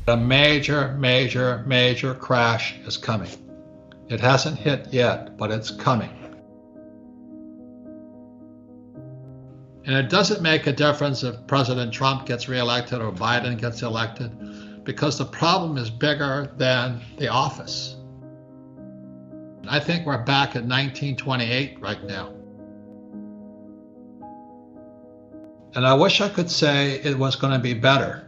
A major, major, major crash is coming. It hasn't hit yet, but it's coming. And it doesn't make a difference if President Trump gets reelected or Biden gets elected, because the problem is bigger than the office. I think we're back at 1928 right now. And I wish I could say it was going to be better.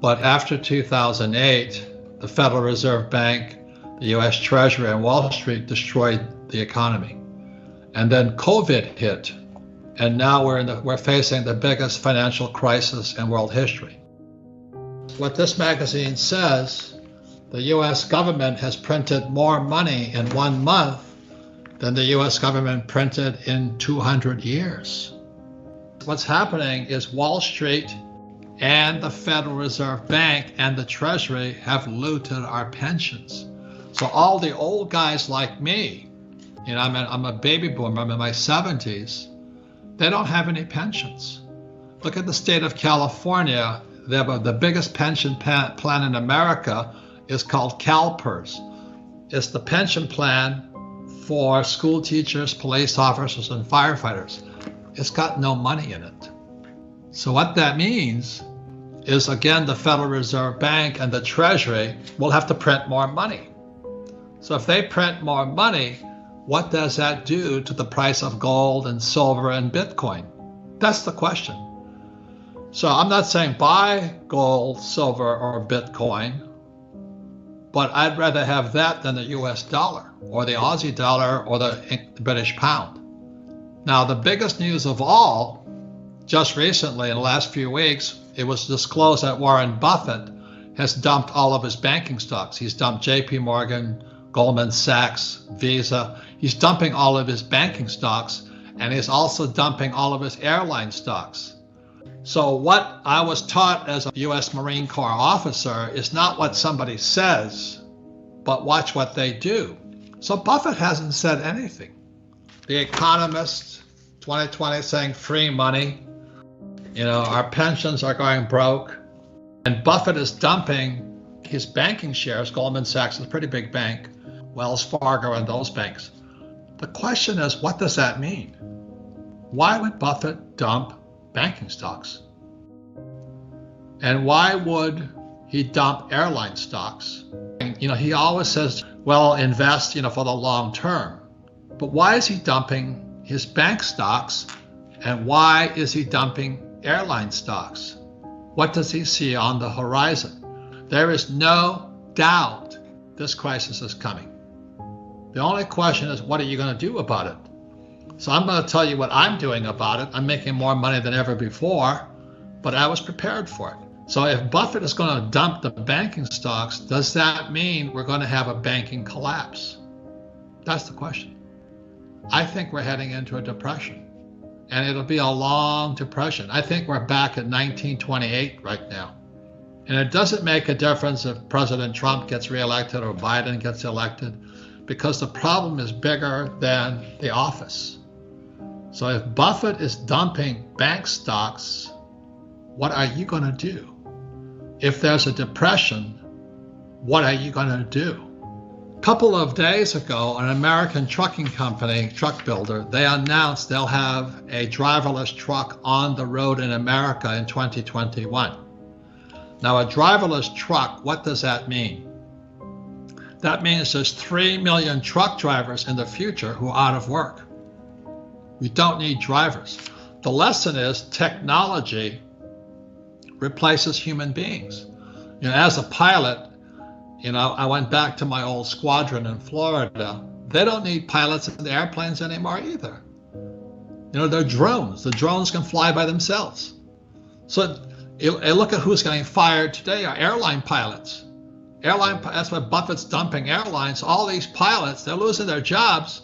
But after 2008, the Federal Reserve Bank, the US Treasury, and Wall Street destroyed the economy. And then COVID hit. And now we're facing the biggest financial crisis in world history. What this magazine says, the US government has printed more money in 1 month than the US government printed in 200 years. What's happening is Wall Street and the Federal Reserve Bank and the Treasury have looted our pensions. So all the old guys like me, I'm a baby boomer, I'm in my 70s, they don't have any pensions. Look at the state of California. The biggest pension plan in America is called CalPERS. It's the pension plan for school teachers, police officers, and firefighters. It's got no money in it. So what that means is, again, the Federal Reserve Bank and the Treasury will have to print more money. So if they print more money, what does that do to the price of gold and silver and Bitcoin? That's the question. So I'm not saying buy gold, silver, or Bitcoin, but I'd rather have that than the US dollar or the Aussie dollar or the British pound. Now, the biggest news of all, just recently in the last few weeks, it was disclosed that Warren Buffett has dumped all of his banking stocks. He's dumped JP Morgan, Goldman Sachs, Visa. He's dumping all of his banking stocks, and he's also dumping all of his airline stocks. So what I was taught as a U.S. Marine Corps officer is not what somebody says, but watch what they do. So Buffett hasn't said anything. The Economist 2020 saying free money, our pensions are going broke, and Buffett is dumping his banking shares. Goldman Sachs is a pretty big bank, Wells Fargo and those banks. The question is, what does that mean? Why would Buffett dump banking stocks? And why would he dump airline stocks? He always says, well, invest, for the long term. But why is he dumping his bank stocks? And why is he dumping airline stocks? What does he see on the horizon? There is no doubt this crisis is coming. The only question is, what are you going to do about it? So I'm going to tell you what I'm doing about it. I'm making more money than ever before, but I was prepared for it. So if Buffett is going to dump the banking stocks, does that mean we're going to have a banking collapse? That's the question. I think we're heading into a depression, and it'll be a long depression. I think we're back at 1928 right now. And it doesn't make a difference if President Trump gets reelected or Biden gets elected, because the problem is bigger than the office. So if Buffett is dumping bank stocks, what are you going to do? If there's a depression, what are you going to do? A couple of days ago, an American trucking company, truck builder, they announced they'll have a driverless truck on the road in America in 2021. Now, a driverless truck, what does that mean? That means there's 3 million truck drivers in the future who are out of work. We don't need drivers. The lesson is technology replaces human beings. As a pilot, I went back to my old squadron in Florida. They don't need pilots in the airplanes anymore either. They're drones. The drones can fly by themselves. So look at who's getting fired today are airline pilots. That's why Buffett's dumping airlines. All these pilots, they're losing their jobs.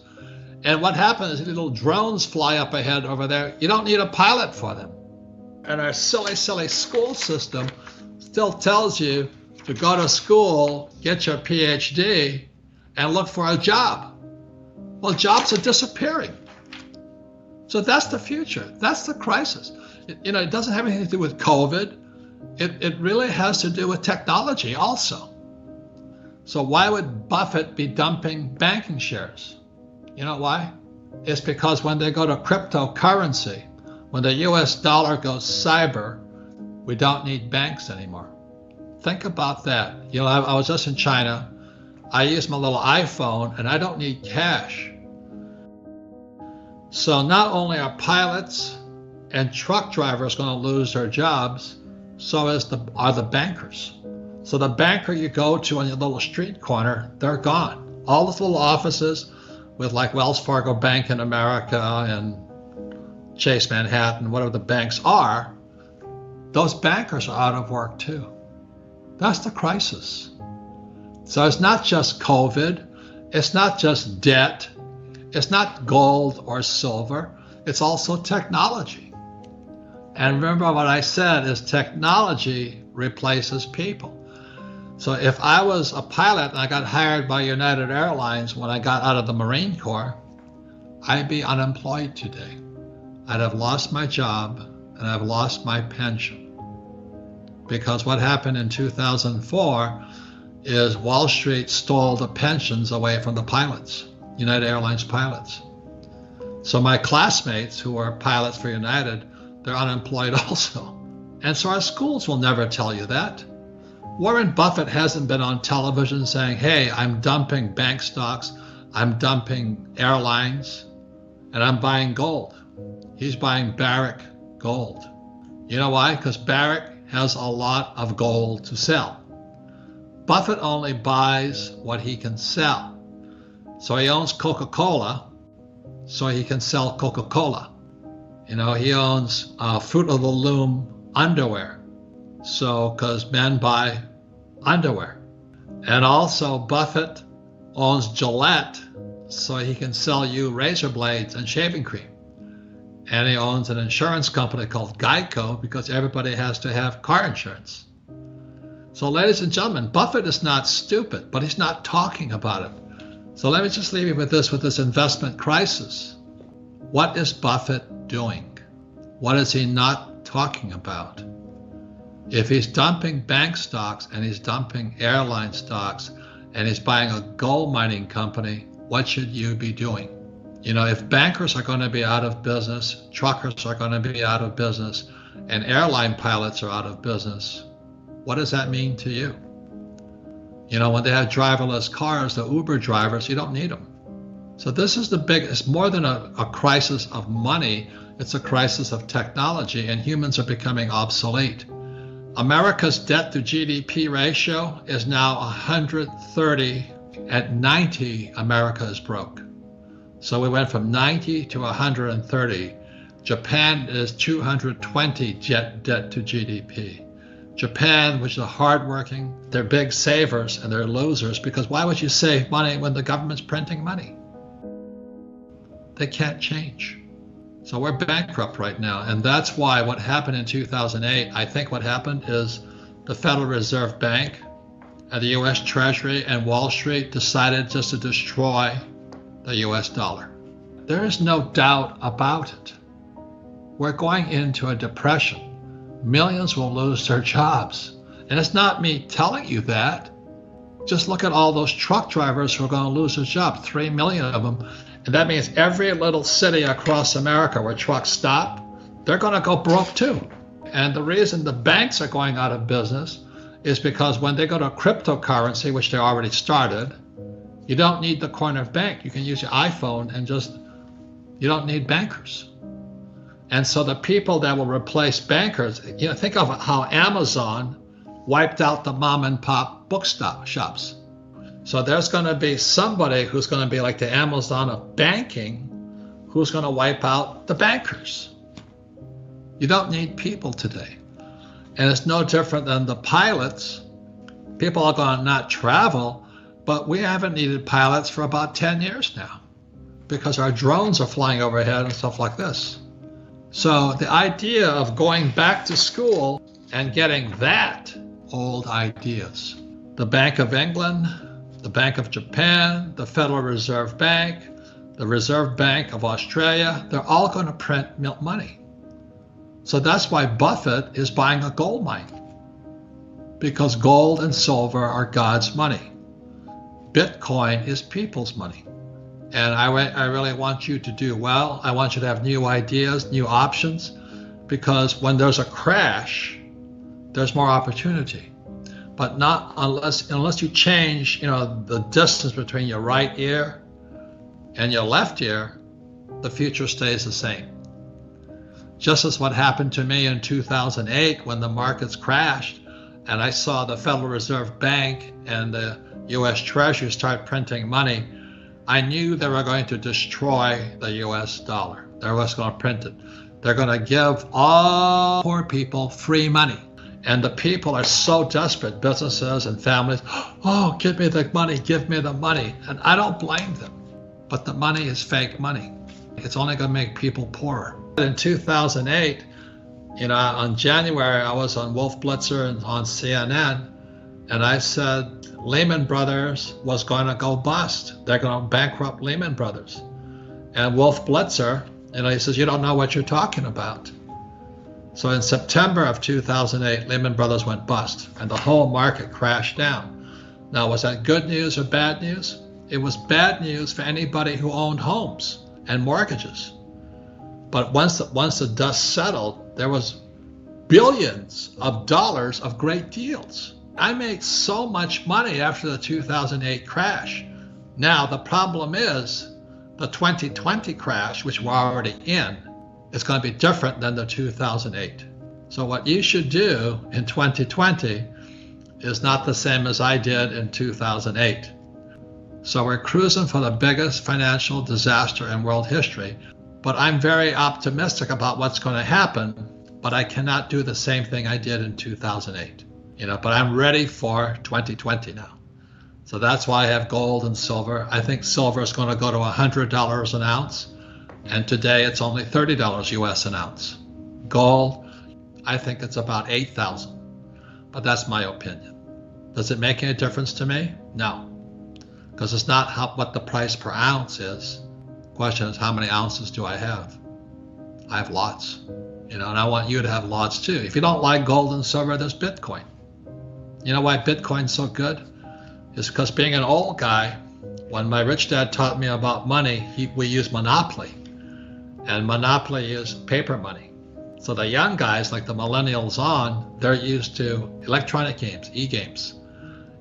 And what happens is little drones fly up ahead over there. You don't need a pilot for them. And our silly, silly school system still tells you to go to school, get your PhD, and look for a job. Well, jobs are disappearing. So that's the future. That's the crisis. It doesn't have anything to do with COVID. It really has to do with technology also. So why would Buffett be dumping banking shares? You know why? It's because when they go to cryptocurrency, when the US dollar goes cyber, we don't need banks anymore. Think about that. You know, I was just in China. I use my little iPhone and I don't need cash. So not only are pilots and truck drivers going to lose their jobs, so are the bankers. So the banker you go to on your little street corner, they're gone. All those little offices with like Wells Fargo Bank in America and Chase Manhattan, whatever the banks are, those bankers are out of work too. That's the crisis. So it's not just COVID, it's not just debt, it's not gold or silver, it's also technology. And remember what I said is technology replaces people. So if I was a pilot and I got hired by United Airlines when I got out of the Marine Corps, I'd be unemployed today. I'd have lost my job and I've lost my pension. Because what happened in 2004 is Wall Street stole the pensions away from the pilots, United Airlines pilots. So my classmates who are pilots for United, they're unemployed also. And so our schools will never tell you that. Warren Buffett hasn't been on television saying, hey, I'm dumping bank stocks, I'm dumping airlines, and I'm buying gold. He's buying Barrick gold. You know why? Because Barrick has a lot of gold to sell. Buffett only buys what he can sell. So he owns Coca-Cola, so he can sell Coca-Cola. You know, he owns Fruit of the Loom underwear. So, because men buy underwear. And also Buffett owns Gillette, so he can sell you razor blades and shaving cream. And he owns an insurance company called Geico because everybody has to have car insurance. So ladies and gentlemen, Buffett is not stupid, but he's not talking about it. So let me just leave you with this investment crisis. What is Buffett doing? What is he not talking about? If he's dumping bank stocks and he's dumping airline stocks and he's buying a gold mining company, what should you be doing? You know, if bankers are going to be out of business, truckers are going to be out of business, and airline pilots are out of business, what does that mean to you? You know, when they have driverless cars, the Uber drivers, you don't need them. So this is it's more than a crisis of money, it's a crisis of technology, and humans are becoming obsolete. America's debt to GDP ratio is now 130. At 90, America is broke. So we went from 90 to 130. Japan is 220 debt to GDP. Japan, which is hardworking, they're big savers and they're losers because why would you save money when the government's printing money? They can't change. So we're bankrupt right now. And that's why what happened in 2008, I think what happened is the Federal Reserve Bank and the US Treasury and Wall Street decided just to destroy the US dollar. There is no doubt about it. We're going into a depression. Millions will lose their jobs. And it's not me telling you that. Just look at all those truck drivers who are going to lose their job, 3 million of them. And that means every little city across America where trucks stop, they're going to go broke too. And the reason the banks are going out of business is because when they go to cryptocurrency, which they already started, you don't need the corner bank. You can use your iPhone and you don't need bankers. And so the people that will replace bankers, you know, think of how Amazon wiped out the mom and pop shops. So there's going to be somebody who's going to be like the Amazon of banking, who's going to wipe out the bankers. You don't need people today. And it's no different than the pilots. People are going to not travel, but we haven't needed pilots for about 10 years now because our drones are flying overhead and stuff like this. So the idea of going back to school and getting that old ideas, the Bank of England, the Bank of Japan, the Federal Reserve Bank, the Reserve Bank of Australia, they're all going to print money. So that's why Buffett is buying a gold mine. because gold and silver are God's money. Bitcoin is people's money. And I really want you to do well. I want you to have new ideas, new options, because when there's a crash, there's more opportunity. But not unless you change, the distance between your right ear and your left ear, the future stays the same. Just as what happened to me in 2008 when the markets crashed and I saw the Federal Reserve Bank and the US Treasury start printing money, I knew they were going to destroy the US dollar. They were just going to print it. They're going to give all poor people free money. And the people are so desperate, businesses and families, oh, give me the money, give me the money. And I don't blame them. But the money is fake money. It's only going to make people poorer. In 2008, on January, I was on Wolf Blitzer and on CNN, and I said Lehman Brothers was going to go bust. They're going to bankrupt Lehman Brothers. And Wolf Blitzer, he says, you don't know what you're talking about. So in September of 2008, Lehman Brothers went bust and the whole market crashed down. Now, was that good news or bad news? It was bad news for anybody who owned homes and mortgages. But once the dust settled, there was billions of dollars of great deals. I made so much money after the 2008 crash. Now, the problem is the 2020 crash, which we're already in, is going to be different than the 2008. So what you should do in 2020 is not the same as I did in 2008. So we're cruising for the biggest financial disaster in world history. But I'm very optimistic about what's going to happen, but I cannot do the same thing I did in 2008. But I'm ready for 2020 now. So that's why I have gold and silver. I think silver is going to go to $100 an ounce. And today it's only $30 US an ounce. Gold, I think it's about 8,000. But that's my opinion. Does it make any difference to me? No. Because it's not what the price per ounce is. The question is, how many ounces do I have? I have lots. And I want you to have lots too. If you don't like gold and silver, there's Bitcoin. You know why Bitcoin's so good? It's because being an old guy, when my rich dad taught me about money, we used Monopoly. And Monopoly is paper money. So the young guys, like the millennials on, they're used to electronic games, e-games,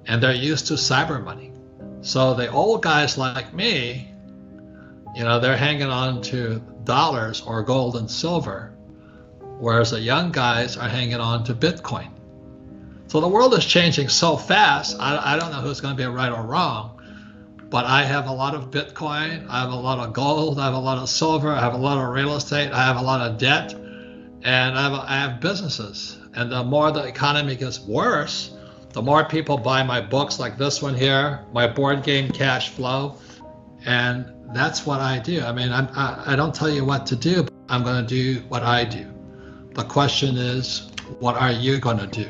and they're used to cyber money. So the old guys like me, they're hanging on to dollars or gold and silver, whereas the young guys are hanging on to Bitcoin. So the world is changing so fast, I don't know who's going to be right or wrong. But I have a lot of Bitcoin, I have a lot of gold, I have a lot of silver, I have a lot of real estate, I have a lot of debt, and I have businesses. And the more the economy gets worse, the more people buy my books like this one here, my board game Cash Flow, and that's what I do. I don't tell you what to do, but I'm going to do what I do. The question is, what are you going to do?